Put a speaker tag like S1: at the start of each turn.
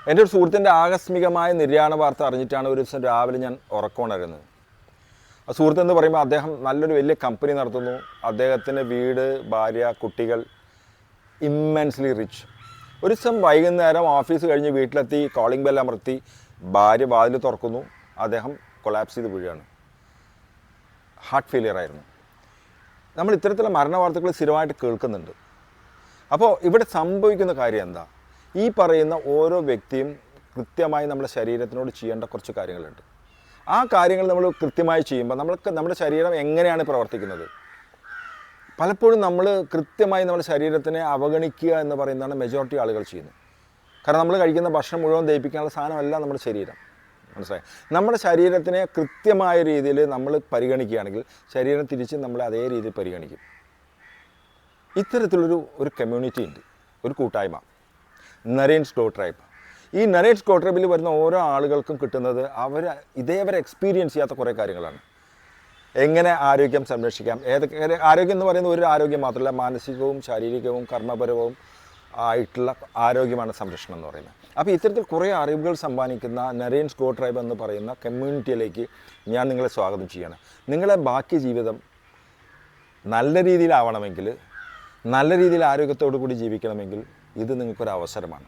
S1: എൻ്റെ ഒരു സുഹൃത്തിൻ്റെ ആകസ്മികമായ നിര്യാണ വാർത്ത അറിഞ്ഞിട്ടാണ് ഒരു ദിവസം രാവിലെ ഞാൻ ഉറക്കമുണരുന്നത്. ആ സുഹൃത്തെന്ന് പറയുമ്പോൾ അദ്ദേഹം നല്ലൊരു വലിയ കമ്പനി നടത്തുന്നു. അദ്ദേഹത്തിൻ്റെ വീട്, ഭാര്യ, കുട്ടികൾ, ഇമ്മൻസ്ലി റിച്ച്. ഒരു ദിവസം വൈകുന്നേരം ഓഫീസ് കഴിഞ്ഞ് വീട്ടിലെത്തി കോളിംഗ് ബെൽ അമർത്തി ഭാര്യ വാതിൽ തുറക്കുന്നു. അദ്ദേഹം കൊളാപ്സ് ചെയ്ത് വീഴുകയാണ്. ഹാർട്ട് ഫെയിലിയർ ആയിരുന്നു. നമ്മൾ ഇത്തരത്തിലുള്ള മരണ വാർത്തകൾ സ്ഥിരമായിട്ട് കേൾക്കുന്നുണ്ട്. അപ്പോൾ ഇവിടെ സംഭവിക്കുന്ന കാര്യം എന്താ? ഈ പറയുന്ന ഓരോ വ്യക്തിയും കൃത്യമായി നമ്മുടെ ശരീരത്തിനോട് ചെയ്യേണ്ട കുറച്ച് കാര്യങ്ങളുണ്ട്. ആ കാര്യങ്ങൾ നമ്മൾ കൃത്യമായി ചെയ്യുമ്പോൾ നമ്മുടെ ശരീരം എങ്ങനെയാണ് പ്രവർത്തിക്കുന്നത്? പലപ്പോഴും നമ്മൾ കൃത്യമായി നമ്മുടെ ശരീരത്തിനെ അവഗണിക്കുക എന്ന് പറയുന്നതാണ് മെജോറിറ്റി ആളുകൾ ചെയ്യുന്നത്. കാരണം നമ്മൾ കഴിക്കുന്ന ഭക്ഷണം മുഴുവൻ ദഹിപ്പിക്കാനുള്ള സാധനമല്ല നമ്മുടെ ശരീരം. മനസ്സിലായി? നമ്മുടെ ശരീരത്തിനെ കൃത്യമായ രീതിയിൽ നമ്മൾ പരിഗണിക്കുകയാണെങ്കിൽ ശരീരം തിരിച്ച് നമ്മളെ അതേ രീതിയിൽ പരിഗണിക്കും. ഇത്തരത്തിലൊരു കമ്മ്യൂണിറ്റി ഉണ്ട്, ഒരു കൂട്ടായ്മ, നരേൻ സ്ലോ ട്രൈബ്. ഈ നരേൻ സ്ലോ ട്രൈബിൽ വരുന്ന ഓരോ ആളുകൾക്കും കിട്ടുന്നത് ഇതേവരെ എക്സ്പീരിയൻസ് ചെയ്യാത്ത കുറേ കാര്യങ്ങളാണ്. എങ്ങനെ ആരോഗ്യം സംരക്ഷിക്കാം, ഏതൊക്കെ ആരോഗ്യം എന്ന് പറയുന്നത് ഒരു ആരോഗ്യം മാത്രമല്ല, മാനസികവും ശാരീരികവും കർമ്മപരവും ആയിട്ടുള്ള ആരോഗ്യമാണ് സംരക്ഷണം എന്ന് പറയുന്നത്. അപ്പോൾ ഇത്തരത്തിൽ കുറേ അറിവുകൾ സമ്മാനിക്കുന്ന നരേൻ സ്ലോ ട്രൈബ് എന്ന് പറയുന്ന കമ്മ്യൂണിറ്റിയിലേക്ക് ഞാൻ നിങ്ങളെ സ്വാഗതം ചെയ്യാണ്. നിങ്ങളെ ബാക്കി ജീവിതം നല്ല രീതിയിലാവണമെങ്കിൽ, നല്ല രീതിയിൽ ആരോഗ്യത്തോടു കൂടി ജീവിക്കണമെങ്കിൽ ഇത് നിങ്ങൾക്കൊരു അവസരമാണ്.